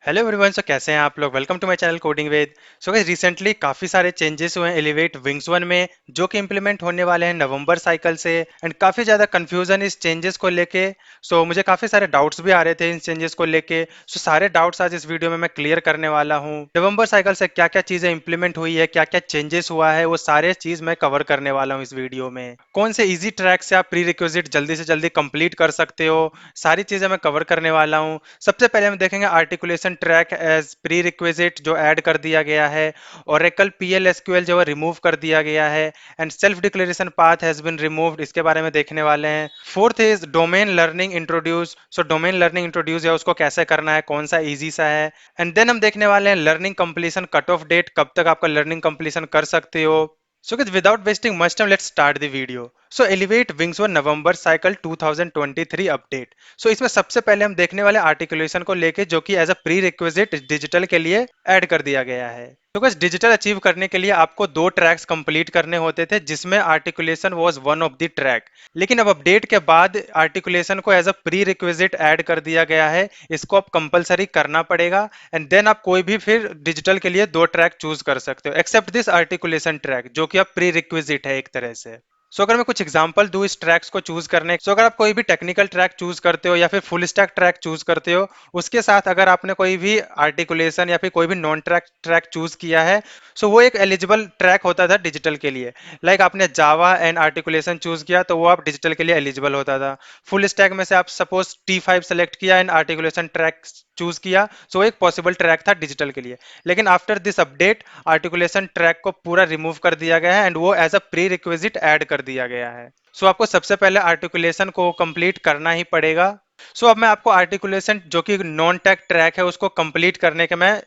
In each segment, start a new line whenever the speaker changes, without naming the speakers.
Hello everyone. सो कैसे हैं आप लोग? Welcome to my channel coding with. So guys recently काफ़ी सारे चेंजेस हुए हैं एलिवेट विंग्स वन में, जो कि इंप्लीमेंट होने वाले हैं नवंबर साइकिल से। एंड काफ़ी ज़्यादा कंफ्यूजन इस चेंजेस को लेके। सो मुझे काफ़ी सारे डाउट्स भी आ रहे थे इन चेंजेस को लेके। सो सारे डाउट्स आज इस वीडियो में मैं क्लियर करने वाला हूँ। नवंबर साइकिल से क्या क्या चीज़ें इंप्लीमेंट हुई है, क्या क्या चेंजेस हुआ है, वो सारे चीज़ मैं कवर करने वाला हूँ इस वीडियो में। कौन से ईजी ट्रैक से आप प्री रिक्विजिट जल्दी से जल्दी कंप्लीट कर सकते हो, सारी चीज़ें मैं कवर करने वाला हूँ। सबसे पहले हम देखेंगे articulation track as prerequisite जो ऐड कर दिया गया है। ओरेकल पीएल एसक्यूएल जो है रिमूव कर दिया गया है। And self declaration path has been removed, इसके बारे में देखने वाले हैं। Fourth is domain learning introduce. So domain learning introduce है, उसको कैसे करना है, कौन सा इजी सा है। एंड देन हम देखने वाले हैं learning completion cut off date, कब तक आपका लर्निंग कंप्लीशन कर सकते हो। So guys, without wasting much time, let's start the video. So Elevate Wings One November Cycle 2023 update. So इसमें सबसे पहले हम देखने वाले आर्टिकुलेशन को लेके, जो कि as a prerequisite digital के लिए ऐड कर दिया गया है। तो guys, डिजिटल अचीव करने के लिए आपको दो ट्रैक्स कंप्लीट करने होते थे, जिसमें articulation was one of the track. लेकिन अब अपडेट के बाद आर्टिकुलेशन को as a prerequisite add कर दिया गया है। इसको आप कंपलसरी करना पड़ेगा। एंड देन आप कोई भी फिर डिजिटल के लिए दो ट्रैक चूज कर सकते हो, एक्सेप्ट दिस आर्टिकुलेशन ट्रैक, जो कि अब प्री रिक्विजिट है एक तरह से। सो अगर मैं कुछ एग्जांपल दूं इस ट्रैक्स को चूज करने, सो अगर आप कोई भी टेक्निकल ट्रैक चूज करते हो या फिर फुल स्टैक ट्रैक चूज करते हो, उसके साथ अगर आपने कोई भी आर्टिकुलेशन या फिर कोई भी नॉन ट्रैक ट्रैक चूज किया है, सो वो एक एलिजिबल ट्रैक होता था डिजिटल के लिए। लाइक आपने जावा एंड आर्टिकुलेशन चूज किया तो वो आप डिजिटल के लिए एलिजिबल होता था। फुल स्टैक में से आप सपोज T5 सेलेक्ट किया एंड आर्टिकुलेशन ट्रैक चूज किया, सो एक पॉसिबल ट्रैक था डिजिटल के लिए। लेकिन after this update articulation track को पूरा रिमूव कर दिया गया है एंड वो as a prerequisite add कर दिया गया है। सो आपको सबसे पहले आर्टिकुलेशन को कंप्लीट करना ही पड़ेगा। सो अब मैं आपको आर्टिकुलेशन जो कि नॉन टैग ट्रैक है उसको कंप्लीट करने के मैं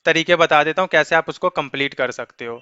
तरीके बता देता हूँ, कैसे आप उसको कंप्लीट कर सकते हो।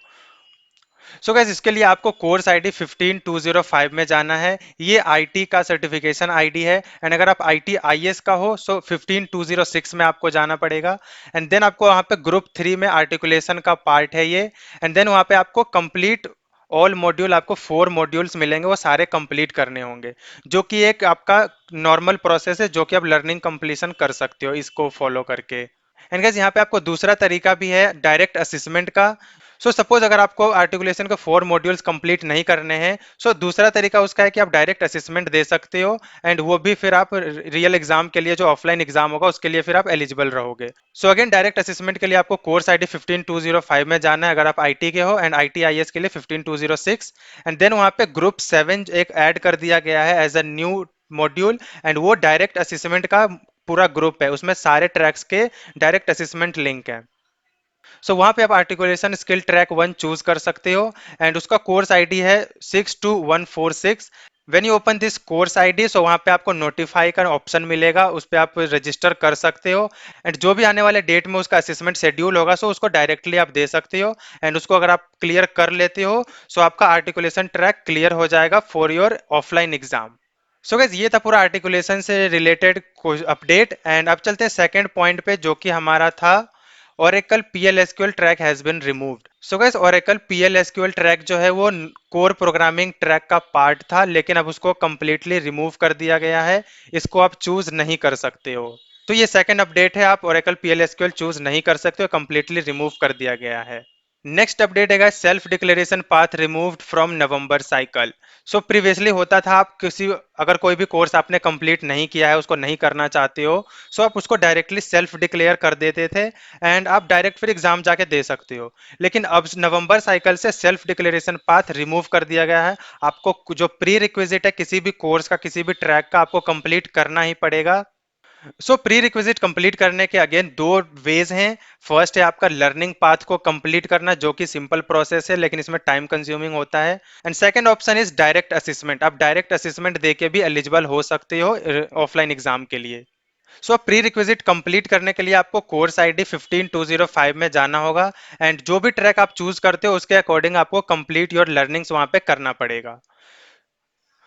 सो गैस इसके लिए आपको कोर्स आईडी 15205 में जाना है। ये आईटी का सर्टिफिकेशन आईडी है। एंड अगर आप आईटी आईएस का हो सो 15206 में आपको जाना पड़ेगा। एंड देन आपको वहाँ पे ग्रुप 3 में आर्टिकुलेशन का पार्ट है ये। एंड देन वहाँ पे आपको कंप्लीट ऑल मॉड्यूल, आपको 4 मॉड्यूल्स मिलेंगे, वो सारे कंप्लीट करने होंगे, जो कि एक आपका नॉर्मल प्रोसेस है, जो कि आप लर्निंग कंप्लीशन कर सकते हो इसको फॉलो करके। एंड गाइस यहाँ पे आपको दूसरा तरीका भी है डायरेक्ट असेसमेंट का। सपोज अगर आपको आर्टिकुलेशन के 4 मॉड्यूल्स कंप्लीट नहीं करने हैं, दूसरा तरीका उसका है कि आप डायरेक्ट असेसमेंट दे सकते हो। एंड वो भी फिर आप रियल एग्जाम के लिए, जो ऑफलाइन एग्जाम होगा उसके लिए फिर आप एलिजिबल रहोगे। अगेन डायरेक्ट असेसमेंट के लिए आपको कोर्स आईडी 15205 में जाना है अगर आप आईटी के हो, एंड आईटी आईएस के लिए 15206। एंड देन वहाँ पे ग्रुप 7 एक ऐड कर दिया गया है as a new module. And वो डायरेक्ट असेसमेंट का पूरा ग्रुप है, उसमें सारे ट्रैक्स के डायरेक्ट असेसमेंट लिंक है। वहां पे आप आर्टिकुलेशन स्किल ट्रैक 1 चूज कर सकते हो। एंड उसका कोर्स आईडी है 62146। When you open this course ID, वहां पे आपको नोटिफाई का ऑप्शन मिलेगा, उस पर आप रजिस्टर कर सकते हो। एंड जो भी आने वाले डेट में उसका असेसमेंट शेड्यूल होगा, उसको डायरेक्टली आप दे सकते हो। एंड उसको अगर आप क्लियर कर लेते हो, आपका आर्टिकुलेशन ट्रैक क्लियर हो जाएगा for your offline exam. Guys ये था पूरा आर्टिकुलेशन से रिलेटेड अपडेट। एंड अब चलते हैं सेकंड पॉइंट पे, जो कि हमारा था Oracle PLSQL track has been removed. Guys Oracle PLSQL track जो है वो कोर प्रोग्रामिंग ट्रैक का पार्ट था, लेकिन अब उसको कंप्लीटली रिमूव कर दिया गया है। इसको आप चूज नहीं कर सकते हो। तो ये सेकंड अपडेट है, आप Oracle PLSQL चूज नहीं कर सकते हो, कंप्लीटली रिमूव कर दिया गया है। नेक्स्ट अपडेट है self declaration path removed from November cycle. Previously होता था, आप किसी अगर कोई भी कोर्स आपने कंप्लीट नहीं किया है, उसको नहीं करना चाहते हो, आप उसको डायरेक्टली सेल्फ डिक्लेयर कर देते थे। एंड आप डायरेक्ट फिर एग्जाम जाके दे सकते हो। लेकिन अब नवंबर साइकिल से सेल्फ डिक्लेरेशन पाथ रिमूव कर दिया गया है। आपको जो प्री रिक्विजिट है किसी भी कोर्स का, किसी भी ट्रैक का, आपको कंप्लीट करना ही पड़ेगा। प्री रिक्विजिट कंप्लीट करने के अगेन दो वेज हैं। फर्स्ट है आपका लर्निंग पाथ को कंप्लीट करना, जो कि सिंपल प्रोसेस है लेकिन इसमें टाइम कंज्यूमिंग होता है। And second option is direct assessment, आप डायरेक्ट असेसमेंट देके भी एलिजिबल हो सकते हो ऑफलाइन एग्जाम के लिए। प्री रिक्विजिट कंप्लीट करने के लिए आपको कोर्स आईडी 15205 में जाना होगा। एंड जो भी ट्रैक आप चूज करते हो उसके अकॉर्डिंग आपको कंप्लीट योर लर्निंग्स वहां पे करना पड़ेगा।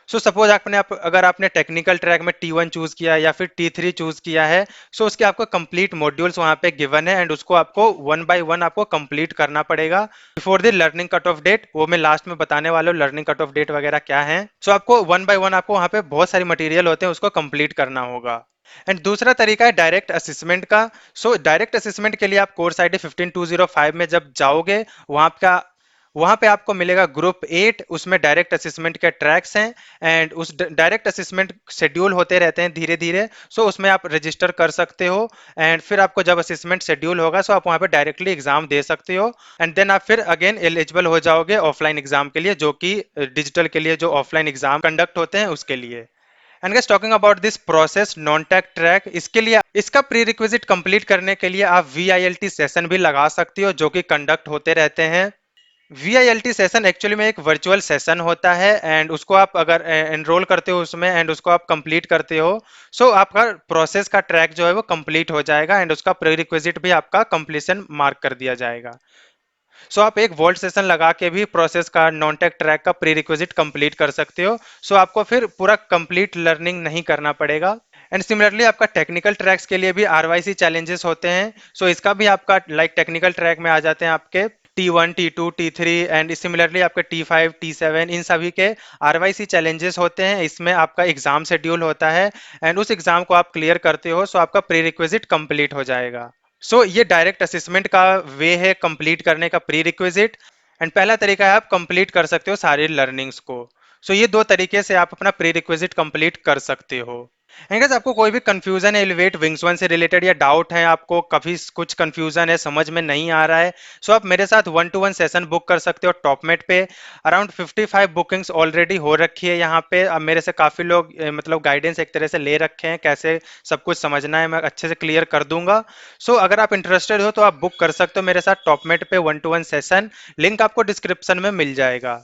सपोज अगर आपने टेक्निकल ट्रैक में T1 चूज किया या फिर T3 चूज किया है, उसके आपको कंप्लीट मॉड्यूल्स वहां पे गिवन है, एंड उसको आपको वन बाय वन आपको कंप्लीट करना पड़ेगा before the learning cut off date. वो मैं लास्ट में बताने वाला हूँ लर्निंग कट ऑफ डेट वगैरह क्या है। आपको वन बाय वन आपको वहां पे बहुत सारी मटेरियल होते हैं, उसको कंप्लीट करना होगा। एंड दूसरा तरीका है डायरेक्ट असेसमेंट का। डायरेक्ट असेसमेंट के लिए आप कोर्स आईडी 15205 में जब जाओगे, वहां का वहां पे आपको मिलेगा ग्रुप 8, उसमें डायरेक्ट असेसमेंट के ट्रैक्स हैं, एंड उस डायरेक्ट असेसमेंट शेड्यूल होते रहते हैं धीरे धीरे। उसमें आप रजिस्टर कर सकते हो, एंड फिर आपको जब असेसमेंट शेड्यूल होगा आप वहां पे डायरेक्टली एग्जाम दे सकते हो, एंड देन आप फिर अगेन एलिजिबल हो जाओगे ऑफलाइन एग्जाम के लिए, जो कि डिजिटल के लिए जो ऑफलाइन एग्जाम कंडक्ट होते हैं उसके लिए। And guys, talking about this process non tech track, इसके लिए इसका प्री रिक्विजिट कंप्लीट करने के लिए आप VILT सेशन भी लगा सकते हो, जो कि कंडक्ट होते रहते हैं। VILT सेशन एक्चुअली में एक वर्चुअल सेशन होता है, एंड उसको आप अगर एनरोल करते हो उसमें एंड उसको आप कंप्लीट करते हो, आपका प्रोसेस का ट्रैक जो है वो कंप्लीट हो जाएगा, एंड उसका प्री रिक्विजिट भी आपका कंप्लीशन मार्क कर दिया जाएगा। आप एक वोल्ट सेशन लगा के भी प्रोसेस का नॉन टेक ट्रैक का प्री रिक्विजिट कंप्लीट कर सकते हो। आपको फिर पूरा कंप्लीट लर्निंग नहीं करना पड़ेगा। एंड सिमिलरली आपका टेक्निकल ट्रैक्स के लिए भी RYC चैलेंजेस होते हैं। इसका भी आपका लाइक टेक्निकल ट्रैक में आ जाते हैं आपके T1, T2, T3, and similarly आपके T5, T7, इन सभी के RYC चैलेंजेस होते हैं। इसमें आपका एग्जाम शेड्यूल होता है, एंड उस एग्जाम को आप क्लियर करते हो आपका प्री रिक्विजिट कंप्लीट हो जाएगा। ये डायरेक्ट असेसमेंट का वे है कंप्लीट करने का प्री रिक्विजिट। एंड पहला तरीका है आप कंप्लीट कर सकते हो सारी लर्निंग्स को। ये दो तरीके से आप अपना प्री रिक्विजिट कंप्लीट कर सकते हो। एंड गाइस, आपको कोई भी कंफ्यूजन है एलिवेट विंग्स वन से रिलेटेड, या डाउट है आपको कभी कुछ कंफ्यूजन है समझ में नहीं आ रहा है, आप मेरे साथ 1-to-1 सेशन बुक कर सकते हो टॉपमेट पे। अराउंड 55 बुकिंग्स ऑलरेडी हो रखी है यहाँ पे। अब मेरे से काफी लोग मतलब गाइडेंस एक तरह से ले रखे हैं, कैसे सब कुछ समझना है मैं अच्छे से क्लियर कर दूंगा। अगर आप इंटरेस्टेड हो तो आप बुक कर सकते हो मेरे साथ टॉपमेट पे 1-to-1 सेशन। लिंक आपको डिस्क्रिप्शन में मिल जाएगा।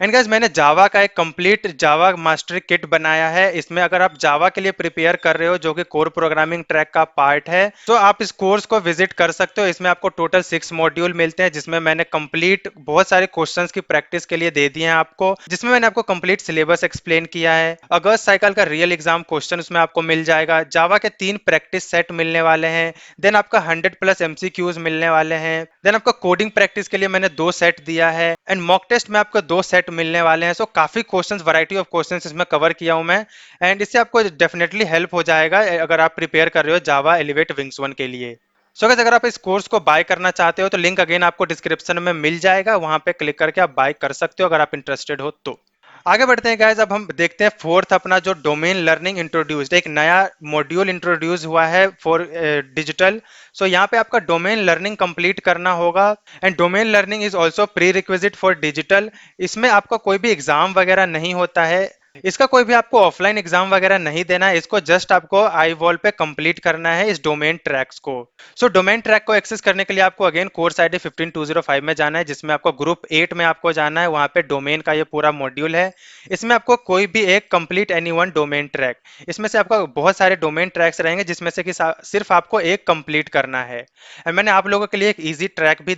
एंड गाइस, मैंने जावा का एक कंप्लीट जावा मास्टरी किट बनाया है। इसमें अगर आप जावा के लिए प्रिपेयर कर रहे हो, जो कि कोर प्रोग्रामिंग ट्रैक का पार्ट है, तो आप इस कोर्स को विजिट कर सकते हो। इसमें आपको टोटल 6 मॉड्यूल मिलते हैं, जिसमें मैंने कंप्लीट बहुत सारे क्वेश्चंस की प्रैक्टिस के लिए दे दिए हैं आपको, जिसमें मैंने आपको कंप्लीट सिलेबस एक्सप्लेन किया है। अगस्त साइकिल का रियल एग्जाम क्वेश्चन उसमें आपको मिल जाएगा। जावा के 3 प्रैक्टिस सेट मिलने वाले हैं। देन आपका 100+ MCQs मिलने वाले हैं। देन आपका कोडिंग प्रैक्टिस के लिए मैंने 2 सेट दिया है, एंड मॉक टेस्ट में आपको 2 सेट मिलने वाले हैं। काफी क्वेश्चंस, वैरायटी ऑफ क्वेश्चंस इसमें कवर किया हूं मैं, एंड इससे आपको डेफिनेटली हेल्प हो जाएगा अगर आप प्रिपेयर कर रहे हो जावा एलिवेट विंग्स वन के लिए। गाइस, अगर आप इस कोर्स को बाय करना चाहते हो तो लिंक अगेन आपको डिस्क्रिप्शन में मिल जाएगा, वहां पे क्लिक करके आप बाय कर सकते हो अगर आप इंटरेस्टेड हो तो। आगे बढ़ते हैं गाइस, अब हम देखते हैं फोर्थ अपना जो डोमेन लर्निंग इंट्रोड्यूस्ड, एक नया मॉड्यूल इंट्रोड्यूस हुआ है फॉर डिजिटल। यहाँ पे आपका डोमेन लर्निंग कंप्लीट करना होगा, and domain learning is also pre requisite for digital. इसमें आपका कोई भी एग्जाम वगैरह नहीं होता है, इसका कोई भी आपको ऑफलाइन एग्जाम वगैरह नहीं देना है, इसको जस्ट आपको आई वॉल पे कंप्लीट करना है इस डोमेन ट्रैक्स को। डोमेन ट्रैक को एक्सेस करने के लिए आपको अगेन कोर्स आईडी 15205 में जाना है, जिसमें आपको ग्रुप 8 में आपको जाना है। वहां पे डोमेन का ये पूरा मॉड्यूल है। इसमें आपको कोई भी एक complete any one domain track, इसमें से आपका बहुत सारे डोमेन ट्रैक्स रहेंगे, जिसमें से कि सिर्फ आपको एक कंप्लीट करना है। और मैंने आप लोगों के लिए एक इजी ट्रैक भी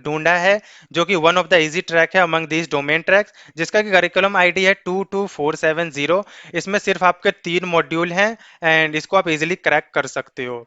ढूंढा है, जो कि one of the easy track है अमंग दीज डोमेन ट्रैक्स, जिसका कि करिकुलम आईडी है 22470। इसमें सिर्फ आपके 3 मॉड्यूल हैं, एंड इसको आप इजीली क्रैक कर सकते हो।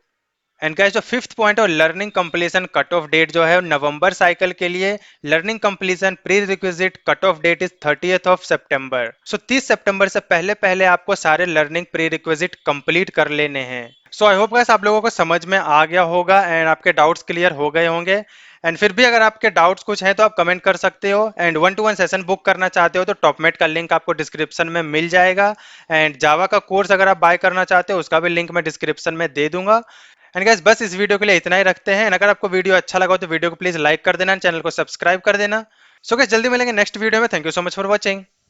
एंड गाइस, जो फिफ्थ पॉइंट और learning completion cut off date जो है नवंबर साइकिल के लिए, learning completion prerequisite cut off date is 30th of September। 30 सितंबर से पहले पहले आपको सारे लर्निंग प्री रिक्विजिट कंप्लीट कर लेने हैं। आई होप गाइस आप लोगों को समझ में आ गया होगा, एंड आपके डाउट्स क्लियर हो गए होंगे। एंड फिर भी अगर आपके डाउट्स कुछ हैं तो आप कमेंट कर सकते हो, एंड 1-to-1 सेशन बुक करना चाहते हो तो टॉपमेट का लिंक आपको डिस्क्रिप्शन में मिल जाएगा। एंड जावा का कोर्स अगर आप बाय करना चाहते हो उसका भी लिंक मैं डिस्क्रिप्शन में दे दूंगा। एंड गाइस, बस इस वीडियो के लिए इतना ही रखते हैं। अगर आपको वीडियो अच्छा लगा हो तो वीडियो को प्लीज लाइक कर देना, चैनल को सब्सक्राइब कर देना। गाइस, जल्दी मिलेंगे नेक्स्ट वीडियो में। Thank you so much for watching.